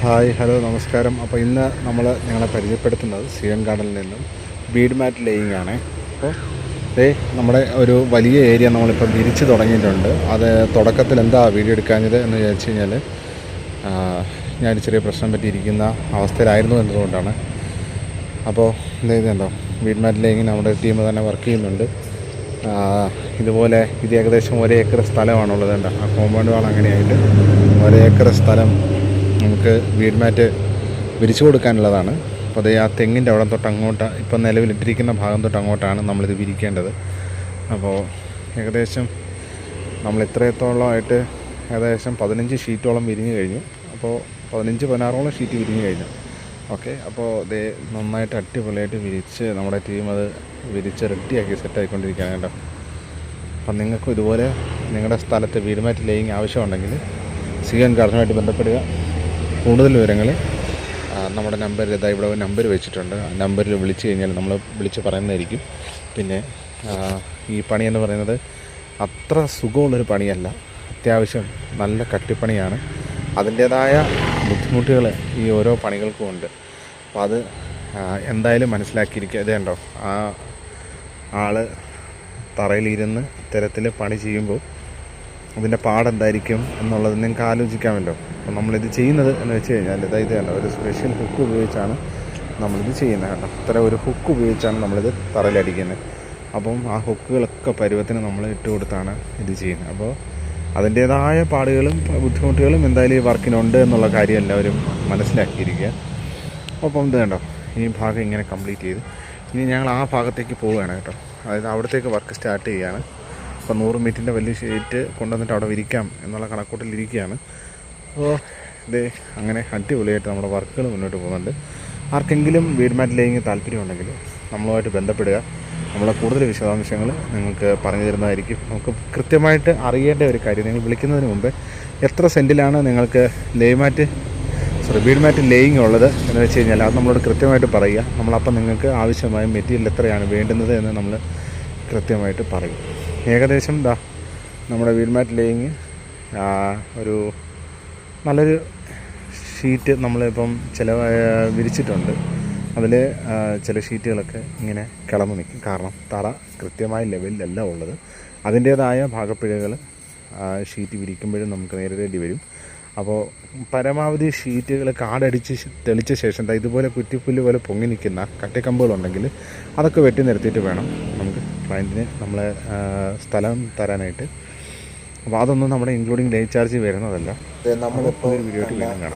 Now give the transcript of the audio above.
Hi hello നമസ്കാരം. അപ്പോൾ ഇന്ന് നമ്മൾ നിങ്ങളെ പരിചയപ്പെടുത്തുന്നത് സിയൻ ഗാർഡനിൽ നിന്നും ബീഡ് മാറ്റ് ലേയിങ് ആണ്. അപ്പോൾ നമ്മുടെ ഒരു വലിയ ഏരിയ നമ്മളിപ്പോൾ വിരിച്ച് തുടങ്ങിയിട്ടുണ്ട്. അത് തുടക്കത്തിൽ എന്താ വീഡിയോ എടുക്കാഞ്ഞത് എന്ന് വിചാരിച്ചു കഴിഞ്ഞാൽ ഞാൻ ചെറിയ പ്രശ്നം പറ്റിയിരിക്കുന്ന അവസ്ഥയിലായിരുന്നു എന്നതുകൊണ്ടാണ്. അപ്പോൾ ഇതുണ്ടോ, ബീഡ് മാറ്റ് ലേയിങ് നമ്മുടെ ടീം തന്നെ വർക്ക് ചെയ്യുന്നുണ്ട്. ഇതുപോലെ ഇത് ഏകദേശം 1 ഏക്കർ സ്ഥലമാണുള്ളത്. ഉണ്ട് ആ കോമ്പൗണ്ട് വാൾ അങ്ങനെയായിട്ട് 1 ഏക്കർ സ്ഥലം നമുക്ക് ബീഡ് മാറ്റ് വിരിച്ചു കൊടുക്കാനുള്ളതാണ്. അപ്പോൾ അത് ആ തെങ്ങിൻ്റെ അവിടെ തൊട്ട് അങ്ങോട്ട്, ഇപ്പം നിലവിലിട്ടിരിക്കുന്ന ഭാഗം തൊട്ട് അങ്ങോട്ടാണ് നമ്മളിത് വിരിക്കേണ്ടത്. അപ്പോൾ ഏകദേശം നമ്മൾ ഇത്രത്തോളമായിട്ട് ഏകദേശം 15 ഷീറ്റോളം വിരിഞ്ഞു കഴിഞ്ഞു. അപ്പോൾ 15-16ഓളം ഷീറ്റ് വിരിഞ്ഞു കഴിഞ്ഞു. ഓക്കെ, അപ്പോൾ ഇത് നന്നായിട്ട് അടിപൊളിയായിട്ട് വിരിച്ച് നമ്മുടെ ടീം അത് വിരിച്ച് റെഡിയാക്കി സെറ്റായിക്കൊണ്ടിരിക്കുകയാണ് കേട്ടോ. അപ്പം നിങ്ങൾക്കും ഇതുപോലെ നിങ്ങളുടെ സ്ഥലത്ത് ബീഡ് മാറ്റ് ലേയിങ് ആവശ്യമുണ്ടെങ്കിൽ സിയൻ ഗാർഡനുമായിട്ട് ബന്ധപ്പെടുക. കൂടുതൽ വിവരങ്ങൾ നമ്മുടെ നമ്പർ ഇതാ ഇവിടെ നമ്പർ വെച്ചിട്ടുണ്ട്. ആ നമ്പറിൽ വിളിച്ച് കഴിഞ്ഞാൽ നമ്മൾ വിളിച്ച് പറയുന്നതായിരിക്കും. പിന്നെ ഈ പണി എന്ന് പറയുന്നത് അത്ര സുഖമുള്ളൊരു പണിയല്ല, അത്യാവശ്യം നല്ല കട്ടിപ്പണിയാണ്. അതിൻ്റേതായ ബുദ്ധിമുട്ടുകൾ ഈ ഓരോ പണികൾക്കും ഉണ്ട്. അപ്പോൾ അത് എന്തായാലും മനസ്സിലാക്കിയിരിക്കുക. ഇത് കണ്ടോ, ആ ആൾ തറയിലിരുന്ന് ഇത്തരത്തിൽ പണി ചെയ്യുമ്പോൾ അതിൻ്റെ പാടെന്തായിരിക്കും എന്നുള്ളത് നിങ്ങൾക്ക് ആലോചിക്കാമല്ലോ. അപ്പോൾ നമ്മളിത് ചെയ്യുന്നത് എന്ന് വെച്ച് കഴിഞ്ഞാൽ ഇത് കണ്ടോ, ഒരു സ്പെഷ്യൽ ഹുക്ക് ഉപയോഗിച്ചാണ് നമ്മളിത് ചെയ്യുന്നത് കേട്ടോ. ഇത്ര ഒരു ഹുക്ക് ഉപയോഗിച്ചാണ് നമ്മളിത് തറയിലടിക്കുന്നത്. അപ്പം ആ ഹുക്കുകളൊക്കെ പരുവത്തിന് നമ്മൾ ഇട്ട് കൊടുത്താണ് ഇത് ചെയ്യുന്നത്. അപ്പോൾ അതിൻ്റേതായ പാടുകളും ബുദ്ധിമുട്ടുകളും എന്തായാലും ഈ വർക്കിനുണ്ട് എന്നുള്ള കാര്യം എല്ലാവരും മനസ്സിലാക്കിയിരിക്കുക. അപ്പം ഇത് കണ്ടോ, ഈ ഭാഗം ഇങ്ങനെ കംപ്ലീറ്റ് ചെയ്ത് ഇനി ഞങ്ങൾ ആ ഭാഗത്തേക്ക് പോവുകയാണ് കേട്ടോ. അതായത് അവിടത്തേക്ക് വർക്ക് സ്റ്റാർട്ട് ചെയ്യുകയാണ്. അപ്പോൾ 100 മീറ്ററിൻ്റെ വലിയ ഷീറ്റ് കൊണ്ടുവന്നിട്ട് അവിടെ വിരിക്കാം എന്നുള്ള കണക്കൂട്ടിലിരിക്കുകയാണ്. അപ്പോൾ ഇത് അങ്ങനെ അടിപൊളിയായിട്ട് നമ്മുടെ വർക്കുകൾ മുന്നോട്ട് പോകുന്നുണ്ട്. ആർക്കെങ്കിലും ബീഡ് മാറ്റ് ലേയിങ് താല്പര്യമുണ്ടെങ്കിൽ നമ്മളുമായിട്ട് ബന്ധപ്പെടുക. നമ്മളെ കൂടുതൽ വിശദാംശങ്ങൾ നിങ്ങൾക്ക് പറഞ്ഞു തരുന്നതായിരിക്കും. നമുക്ക് കൃത്യമായിട്ട് അറിയേണ്ട ഒരു കാര്യം, നിങ്ങൾ വിളിക്കുന്നതിന് മുമ്പേ എത്ര സെൻറ്റിലാണ് നിങ്ങൾക്ക് ബീഡ് മാറ്റ് ലേയിങ് ഉള്ളത് എന്ന് വെച്ച് കഴിഞ്ഞാൽ അത് നമ്മളോട് കൃത്യമായിട്ട് പറയുക. നമ്മളപ്പം നിങ്ങൾക്ക് ആവശ്യമായ മെറ്റീരിയൽ എത്രയാണ് വേണ്ടുന്നത് എന്ന് നമ്മൾ കൃത്യമായിട്ട് പറയും. ഏകദേശം നമ്മുടെ ബീഡ് മാറ്റ് ലേയിങ് ഒരു നല്ലൊരു ഷീറ്റ് നമ്മളിപ്പം വിരിച്ചിട്ടുണ്ട്. അതിൽ ചില ഷീറ്റുകളൊക്കെ ഇങ്ങനെ കിളന്ന് നിൽക്കും. കാരണം തറ കൃത്യമായ ലെവലിലല്ല ഉള്ളത്. അതിൻ്റേതായ ഭാഗപ്പിഴകൾ ഷീറ്റ് വിരിക്കുമ്പോഴും നമുക്ക് നേരിടേണ്ടി വരും. അപ്പോൾ പരമാവധി ഷീറ്റുകൾ കാടടിച്ച് തെളിച്ച ശേഷം ഇതുപോലെ കുറ്റിപ്പുല്ല് പോലെ പൊങ്ങി നിൽക്കുന്ന കട്ടിക്കമ്പുകളുണ്ടെങ്കിൽ അതൊക്കെ വെട്ടി നിർത്തിയിട്ട് വേണം നമുക്ക് ക്ലയൻറ്റിന് നമ്മളെ സ്ഥലം തരാനായിട്ട്. അപ്പോൾ അതൊന്നും നമ്മുടെ ഇൻക്ലൂഡിങ് ഡേ ചാർജ് വരുന്നതല്ല. നമ്മളിപ്പോൾ ഒരു വീഡിയോ കാണാം.